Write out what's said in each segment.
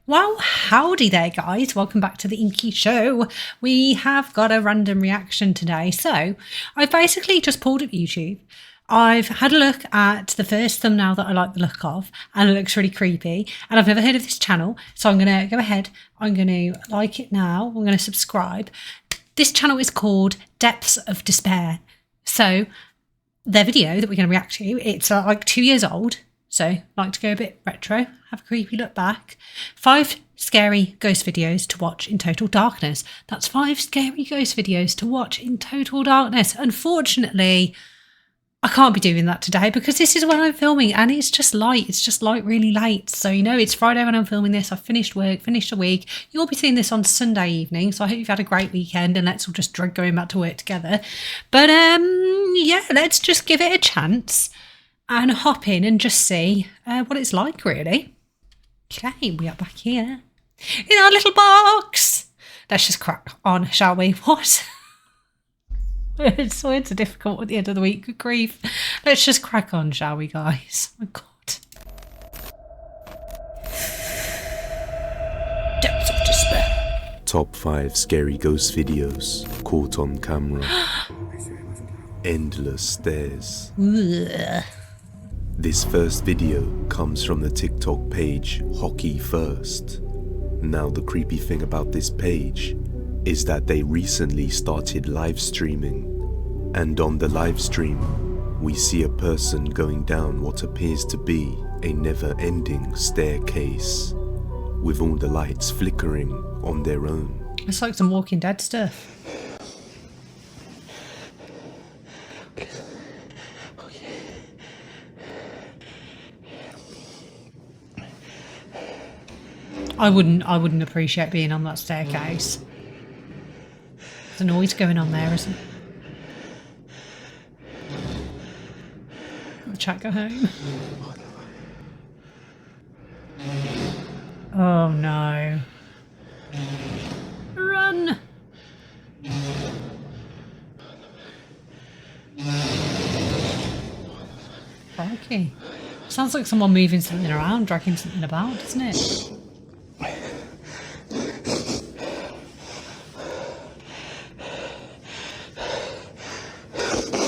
Well, howdy there, guys. Welcome back to the Inky Show. We have got a random reaction today. So, I've basically just pulled up YouTube. I've had a look at the first thumbnail that I like the look of, and it looks really creepy. And I've never heard of this channel, so I'm going to go ahead. I'm going to like it now. I'm going to subscribe. This channel is called Depths of Despair. So, their video that we're going to react to, it's like 2 years old. So, like to go a bit retro, have a creepy look back. 5 scary ghost videos to watch in total darkness. That's 5 scary ghost videos to watch in total darkness. Unfortunately, I can't be doing that today because this is when I'm filming and it's just light. It's just light really late. So, you know, it's Friday when I'm filming this. I've finished work, finished a week. You'll be seeing this on Sunday evening. So I hope you've had a great weekend and let's all just drag going back to work together. But, yeah, let's just give it a chance and hop in and just see what it's like, really. Okay, we are back here in our little box. Let's just crack on, shall we? What? Words are difficult at the end of the week. Good grief. Let's just crack on, shall we, guys? Oh, my God. Depths of Despair. Top 5 scary ghost videos caught on camera. Endless stairs. Ugh. This first video comes from the TikTok page Hockey First. Now the creepy thing about this page is that they recently started live streaming, and on the live stream we see a person going down what appears to be a never-ending staircase with all the lights flickering on their own. It's like some Walking Dead stuff. I wouldn't appreciate being on that staircase. There's a noise going on there, isn't it? The chat go home. Oh no. Run! Crikey. Sounds like someone moving something around, dragging something about, doesn't it?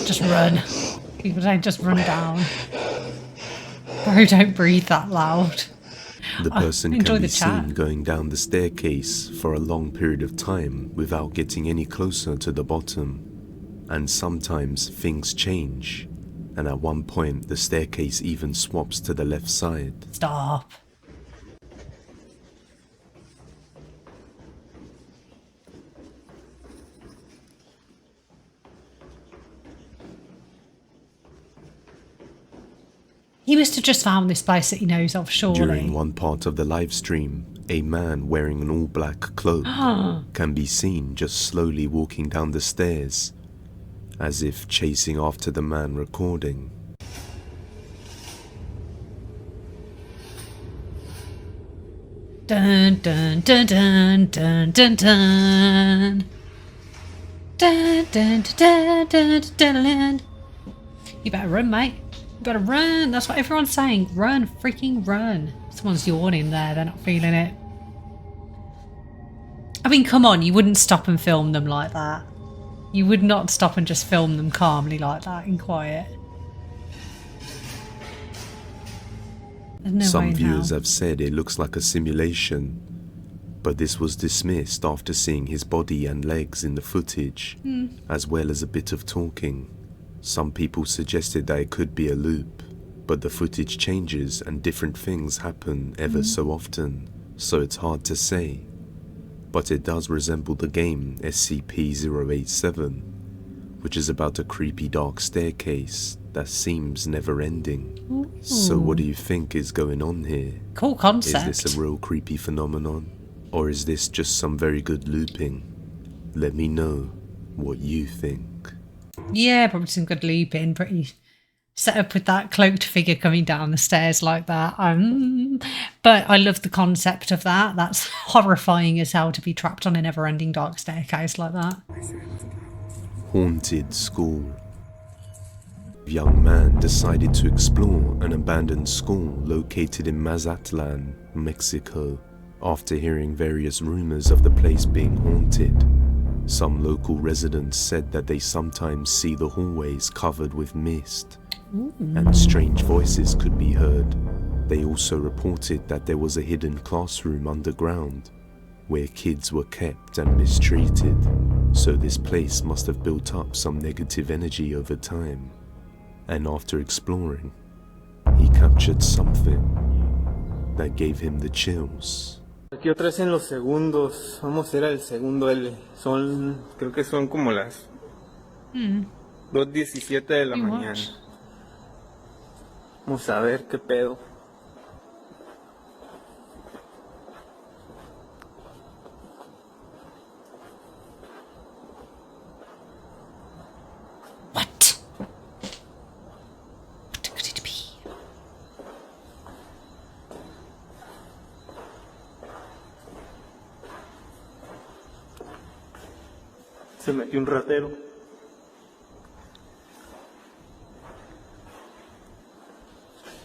Just run. People don't just run down. Bro, don't breathe that loud. The person can be chat. seen going down the staircase for a long period of time without getting any closer to the bottom. And sometimes things change, and at one point the staircase even swaps to the left side. Stop. He must have just found this place that he knows of, surely. During one part of the live stream, a man wearing an all-black cloak can be seen just slowly walking down the stairs, as if chasing after the man recording. Dun dun dun dun dun dun dun. Dun dun dun dun dun dun. You better run, mate. You better run. That's what everyone's saying. Run, freaking run. Someone's yawning there. They're not feeling it. I mean, come on. You wouldn't stop and film them like that. You would not stop and just film them calmly like that in quiet. No Some viewers have said it looks like a simulation, but this was dismissed after seeing his body and legs in the footage, as well as a bit of talking. Some people suggested that it could be a loop, but the footage changes and different things happen ever so often, so it's hard to say. But it does resemble the game SCP-087, which is about a creepy dark staircase that seems never-ending. So what do you think is going on here? Cool concept. Is this a real creepy phenomenon? Or is this just some very good looping? Let me know what you think. Yeah, probably some good looping. Pretty set up with that cloaked figure coming down the stairs like that. But I love the concept of that. That's horrifying as hell to be trapped on a never-ending dark staircase like that. Haunted school. Young man decided to explore an abandoned school located in Mazatlan, Mexico. After hearing various rumors of the place being haunted, some local residents said that they sometimes see the hallways covered with mist, and strange voices could be heard. They also reported that there was a hidden classroom underground, where kids were kept and mistreated, so this place must have built up some negative energy over time. And after exploring, he captured something that gave him the chills. Aquí otra vez en los segundos, vamos a ir al segundo L, creo que son como las 2:17 de la mañana. Vamos a ver qué pedo. What? What could it be? Se metió un ratero.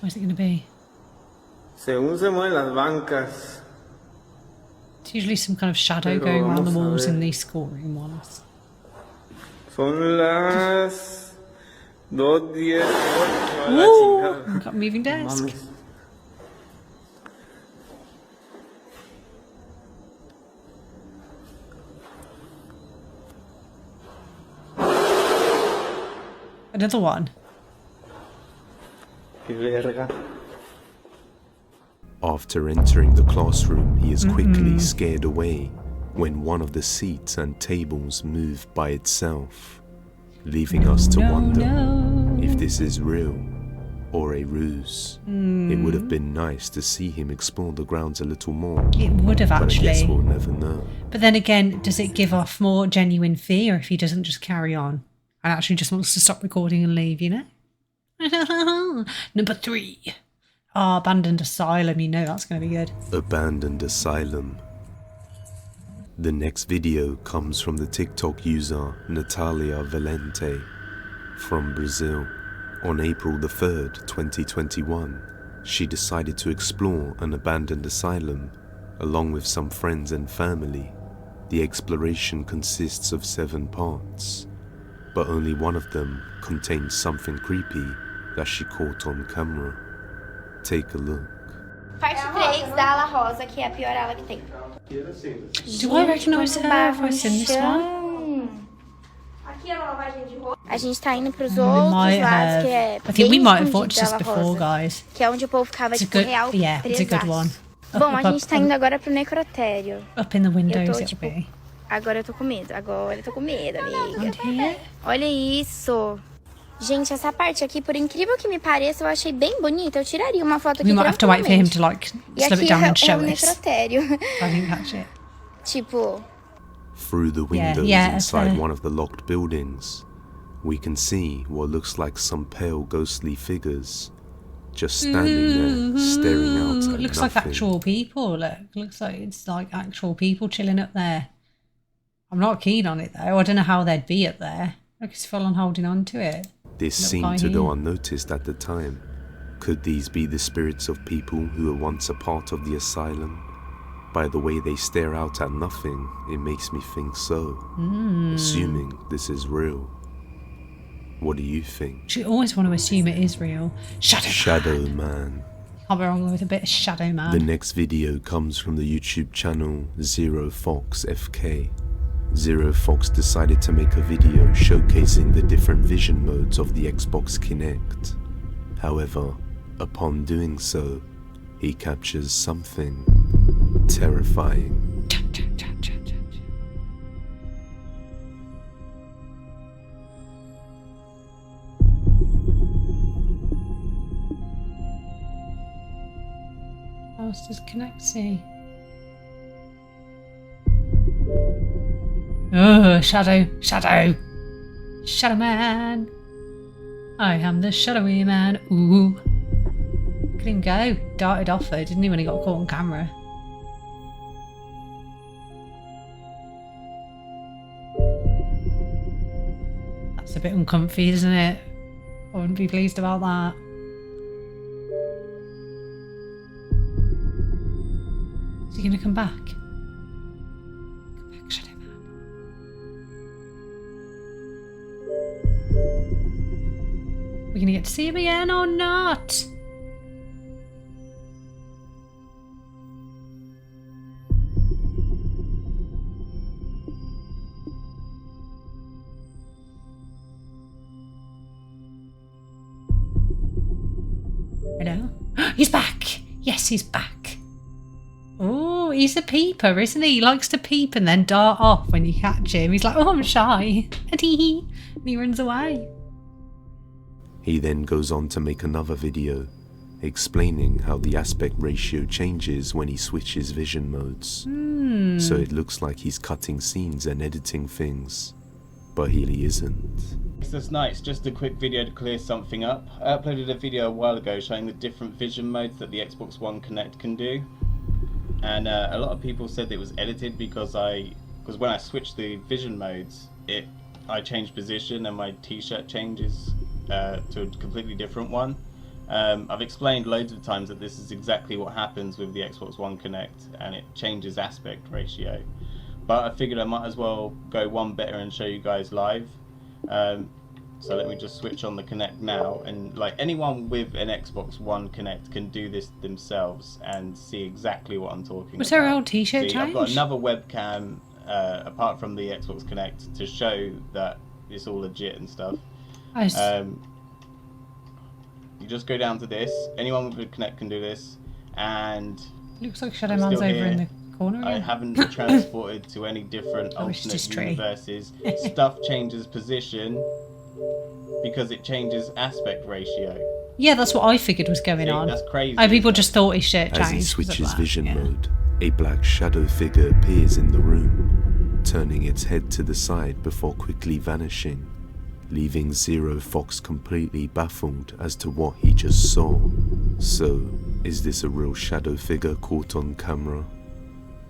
Where's it going to be? Según se mueven las bancas. It's usually some kind of shadow Pero going around the vamos a walls ver. in these schoolroom ones. Son las 2:10. Ooh, got a moving desk. Mames. Another one. Qué verga. After entering the classroom, he is quickly scared away when one of the seats and tables move by itself, leaving us to wonder if this is real or a ruse. It would have been nice to see him explore the grounds a little more, It would have but I guess actually. we'll never know. But then again, does it give off more genuine fear if he doesn't just carry on and actually just wants to stop recording and leave, you know? Number 3. Oh, Abandoned Asylum. You know that's going to be good. Abandoned Asylum. The next video comes from the TikTok user Natalia Valente from Brazil. On April the 3rd, 2021, she decided to explore an abandoned asylum along with some friends and family. The exploration consists of 7 parts, but only one of them contains something creepy that she caught on camera. Take a look. Parte 3 da ala rosa, que é a pior ala que tem. Do I recognise her? Have I seen this one? Chão. Aqui é a lavagem de roupa. A gente tá indo pros We outros might lados, have. que é I think we bem might have escondido watched da this ala before, rosa, guys. que é onde o povo ficava, It's a tipo, good, real yeah, it's a good one. Bom, a gente tá indo agora pro necrotério. Up in the windows, Eu tô, it'll tipo, be. Agora eu tô com medo, amiga. And here? Olha isso. Gente, essa parte aqui, por incrível que me pareça, eu achei bem bonita. Eu tiraria uma foto aqui We might have to wait for him to like E slow aqui it down and é show um us. necrotério. I think that's it. Tipo, Through the windows yeah, inside that's one of the locked buildings, we can see what looks like some pale ghostly figures just standing there staring out It at looks like nothing. actual people. Look, looks like it's like actual people chilling up there. I'm not keen on it though. I don't know how they'd be up there. Look, it's full on holding on to it. This Look seemed by to go here. unnoticed at the time. Could these be the spirits of people who were once a part of the asylum? By the way they stare out at nothing, it makes me think so. Assuming this is real. What do you think? You always want to assume it is real. Shadow Man. Can't be wrong with a bit of Shadow Man. The next video comes from the YouTube channel Zero Fox FK. Zero Fox decided to make a video showcasing the different vision modes of the Xbox Kinect. However, upon doing so, he captures something terrifying. What else does Connect see? Oh, Shadow, Shadow, Shadow Man. I am the shadowy man. Ooh. Look at him go. Darted off though, didn't he, when he got caught on camera? That's a bit uncomfy, isn't it? I wouldn't be pleased about that. Is he going to come back? Come back, Shadow Man. We're going to get to see him again or not? Hello? He's back! Yes, he's back. Oh, he's a peeper, isn't he? He likes to peep and then dart off when you catch him. He's like, oh, I'm shy. And he runs away. He then goes on to make another video explaining how the aspect ratio changes when he switches vision modes. So it looks like he's cutting scenes and editing things, but he really isn't. This night, it's just a quick video to clear something up. I uploaded a video a while ago showing the different vision modes that the Xbox One Connect can do, and a lot of people said that it was edited because when I switched the vision modes, I changed position and my t-shirt changes to a completely different one. I've explained loads of times that this is exactly what happens with the Xbox One Connect, and it changes aspect ratio. But I figured I might as well go one better and show you guys live. So let me just switch on the Connect now, and like anyone with an Xbox One Connect can do this themselves and see exactly what I'm talking about. Was her old t-shirt See, I've change? got another webcam apart from the Xbox Connect to show that it's all legit and stuff. You just go down to this. Anyone with a Connect can do this, and looks like Shadow Man's over in the corner. I haven't been transported to any different Oh, it's just alternate tree. universes. Stuff changes position because it changes aspect ratio. Yeah, that's what I figured was going See, on. that's crazy. Oh, people isn't it? just thought his shirt changed. As he because of switches that. vision Yeah. mode, a black shadow figure appears in the room, turning its head to the side before quickly vanishing, leaving Zero Fox completely baffled as to what he just saw. So, is this a real shadow figure caught on camera?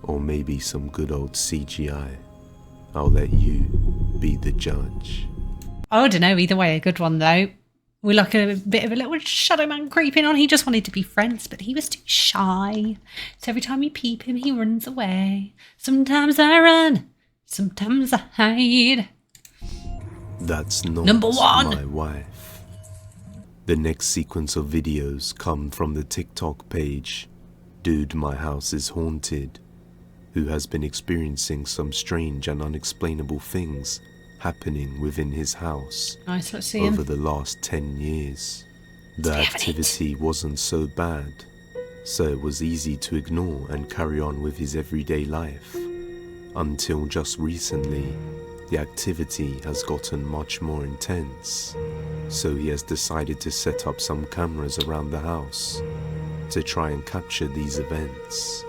Or maybe some good old CGI? I'll let you be the judge. I don't know, either way, a good one though. We like a bit of a little Shadow Man creeping on. He just wanted to be friends, but he was too shy. So every time you peep him, he runs away. Sometimes I run, sometimes I hide. That's not Number one. my wife. The next sequence of videos come from the TikTok page Dude My House is Haunted, who has been experiencing some strange and unexplainable things happening within his house Nice, let's see him. over the last 10 years. The activity wasn't so bad, so it was easy to ignore and carry on with his everyday life. Until just recently, the activity has gotten much more intense, so he has decided to set up some cameras around the house to try and capture these events,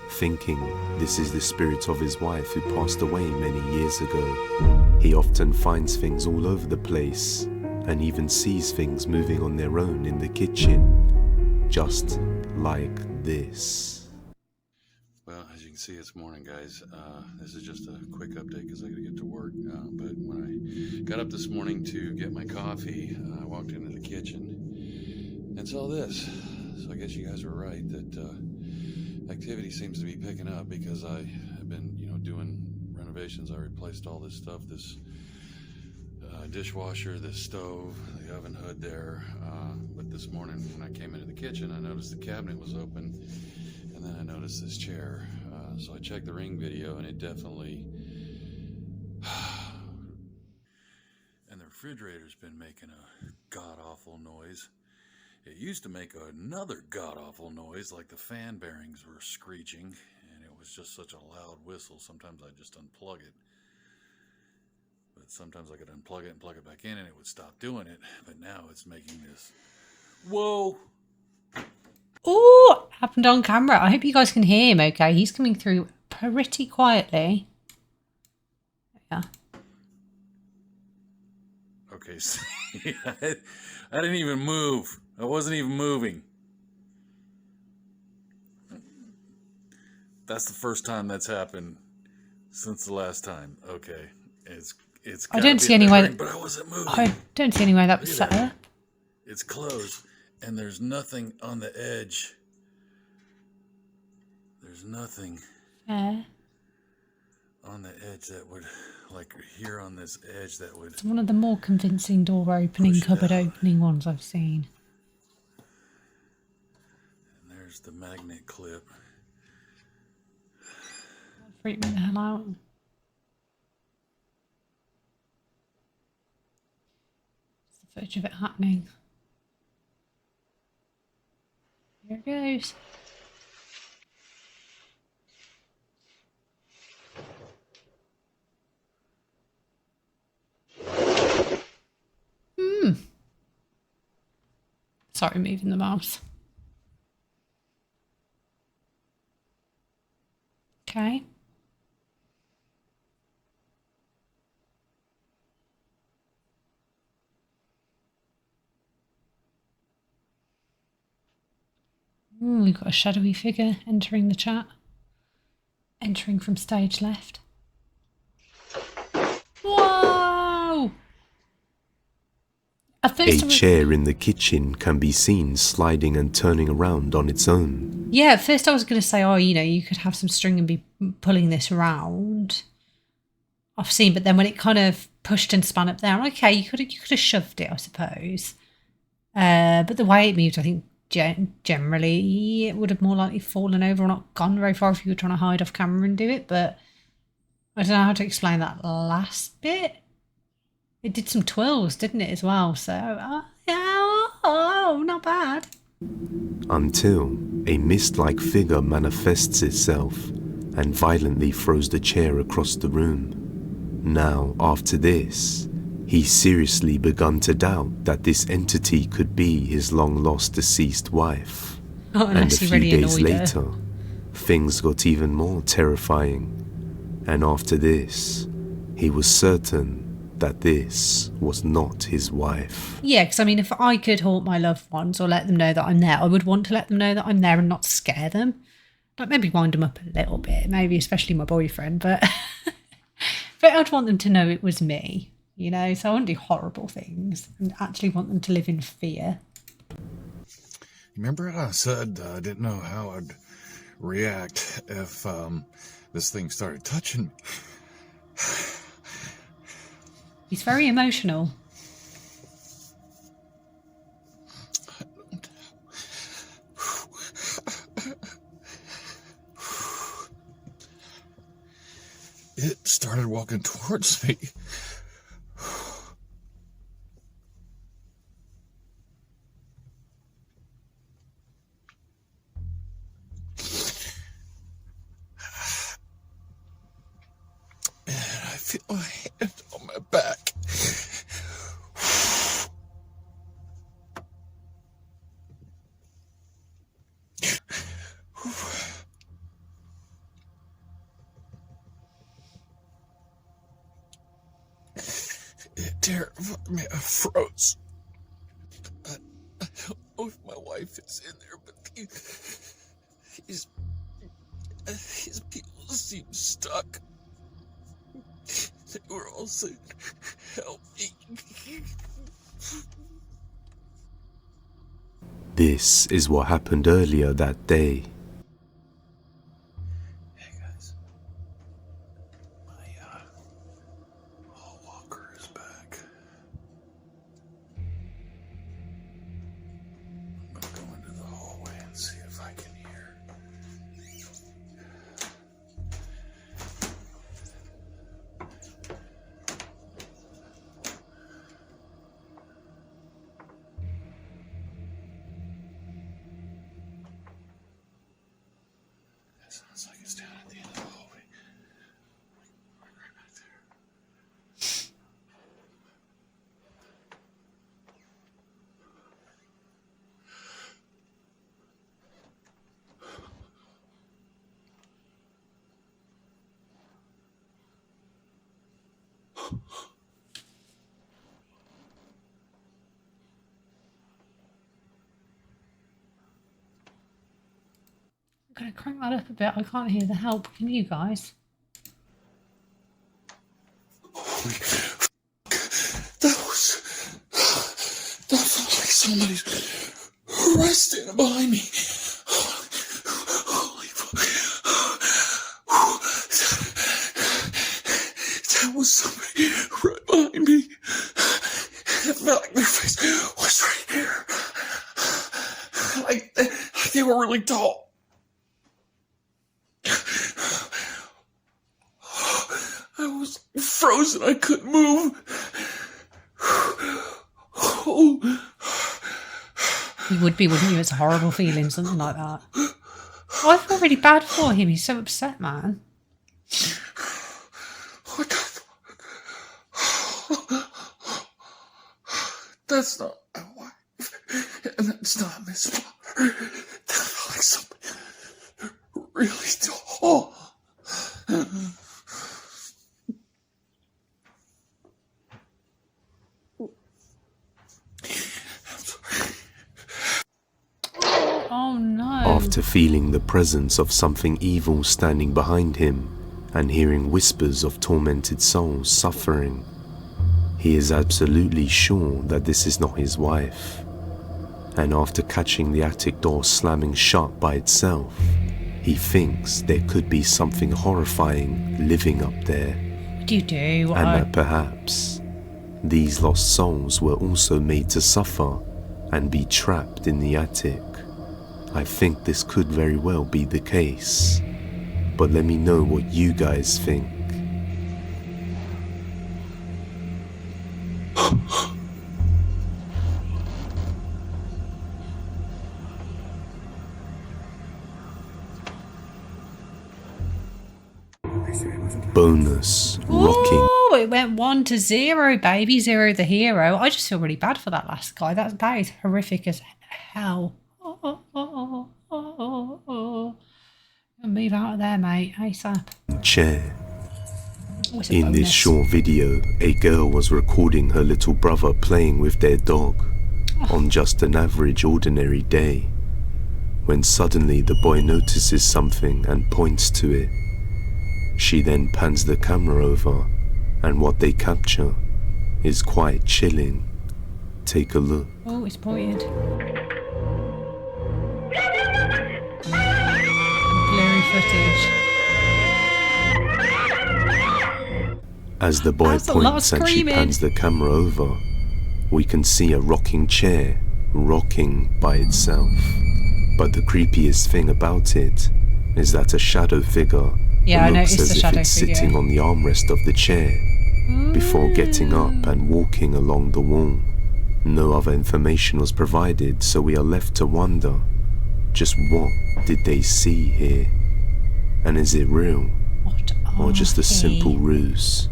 thinking this is the spirit of his wife who passed away many years ago. He often finds things all over the place and even sees things moving on their own in the kitchen, just like this. Well, as you can see, it's morning, guys. This is just a quick update because I got to get to work. But when I got up this morning to get my coffee, I walked into the kitchen and saw this. So I guess you guys were right that activity seems to be picking up because I have been, doing renovations. I replaced all this stuff, this dishwasher, this stove, the oven hood there. But this morning when I came into the kitchen, I noticed the cabinet was open, and then I noticed this chair. So I checked the Ring video, and it definitely... and the refrigerator's been making a god-awful noise. It used to make another god-awful noise, like the fan bearings were screeching, and it was just such a loud whistle. Sometimes I'd just unplug it. But sometimes I could unplug it and plug it back in, and it would stop doing it. But now it's making this... Whoa! Ooh, happened on camera. I hope you guys can hear him okay. He's coming through pretty quietly. Yeah. Okay, see, I didn't even move. I wasn't even moving. That's the first time that's happened since the last time. Okay, it's. I don't see any way that, but I wasn't moving. I don't see any way that was set up. It's closed, and there's nothing on the edge. there's nothing Fair. on the edge that would, like here on this edge, that would. It's one of the more convincing door opening, Push it cupboard out. opening ones I've seen. And there's the magnet clip. Freak me the hell out. It's the footage of it happening. Here it goes. Sorry, moving the mouse. Okay. Ooh, we've got a shadowy figure entering the chat. Entering from stage left. Whoa! At A first I was- chair in the kitchen can be seen sliding and turning around on its own. Yeah, at first I was going to say, oh, you know, you could have some string and be pulling this around. I've seen, but then when it kind of pushed and span up there, I'm like, okay, you could have shoved it, I suppose. But the way it moved, I think generally it would have more likely fallen over or not gone very far if you were trying to hide off camera and do it. But I don't know how to explain that last bit. It did some twirls, didn't it, as well? So, not bad. Until a mist-like figure manifests itself and violently throws the chair across the room. Now, after this, he seriously begun to doubt that this entity could be his long-lost deceased wife. Oh, And a unless he few really days annoyed her. later, things got even more terrifying. And after this, he was certain that this was not his wife. Yeah, because I mean, if I could haunt my loved ones or let them know that I'm there, I would want to let them know that I'm there and not scare them. Like maybe wind them up a little bit, maybe especially my boyfriend, but but I'd want them to know it was me, you know. So I wouldn't do horrible things and actually want them to live in fear. Remember I said I didn't know how I'd react if this thing started touching me? He's very emotional. It started walking towards me. And I feel a hand on my back. It terrified me. I froze. I don't know if my wife is in there, but his people seem stuck. They were all saying, "Help me." This is what happened earlier that day. Hey guys, my hall walker is back. I'm gonna go into the hallway and see if I can hear. It sounds like it's down at the end of the hallway. Right back there. I'm going to crank that up a bit. I can't hear the help. Can you guys? That felt like somebody's right standing behind me. Holy fuck. was somebody right behind me. It felt like their face was right here. Like they were really tall. I was frozen. I couldn't move. You would be, wouldn't you? It's a horrible feeling, something like that. I feel really bad for him. He's so upset, man. What the That's not my wife. And that's not Miss Potter. That felt like something really tall. Oh no. After feeling the presence of something evil standing behind him and hearing whispers of tormented souls suffering, he is absolutely sure that this is not his wife. And after catching the attic door slamming shut by itself, he thinks there could be something horrifying living up there. What do you do? And that perhaps these lost souls were also made to suffer and be trapped in the attic. I think this could very well be the case, but let me know what you guys think. Bonus, rocking. Oh, it went 1-0, baby. 0 the hero. I just feel really bad for that last guy. That is horrific as hell. Move out of there, mate. ASAP. Chair. In this short video, a girl was recording her little brother playing with their dog on just an average ordinary day, when suddenly the boy notices something and points to it. She then pans the camera over, and what they capture is quite chilling. Take a look. Oh, it's pointed. Blurry footage. As the boy That's a lot of points and she screaming. pans the camera over, we can see a rocking chair rocking by itself. But the creepiest thing about it is that a shadow figure Yeah, I looks noticed as the if shadow it's figure. sitting on the armrest of the chair before getting up and walking along the wall. No other information was provided, so we are left to wonder, just what did they see here? And is it real? What Or just a are simple they? ruse?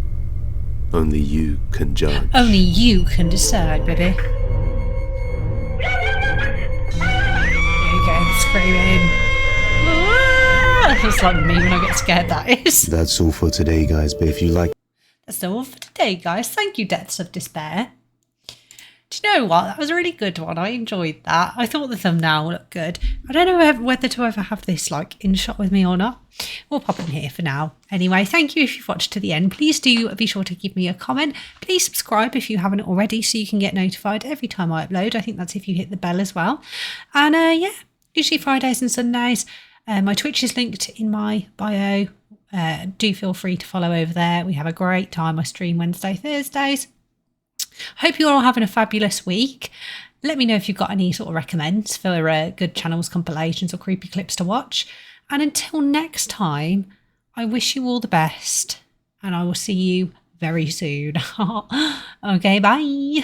Only you can judge. Only you can decide, baby. There you go, screaming. It's like me when I get scared, that is. That's all for today, guys, but if you like That's all for today, guys. Thank you, Depths of Despair. Do you know what? That was a really good one. I enjoyed that. I thought the thumbnail looked good. I don't know whether to ever have this like in shot with me or not. We'll pop in here for now. Anyway, thank you if you've watched to the end. Please do be sure to give me a comment. Please subscribe if you haven't already so you can get notified every time I upload. I think that's if you hit the bell as well. And yeah, usually Fridays and Sundays. My Twitch is linked in my bio. Do feel free to follow over there. We have a great time. I stream Wednesday, Thursdays. Hope you're all having a fabulous week. Let me know if you've got any sort of recommends for good channels, compilations or creepy clips to watch. And until next time, I wish you all the best and I will see you very soon. Okay, bye.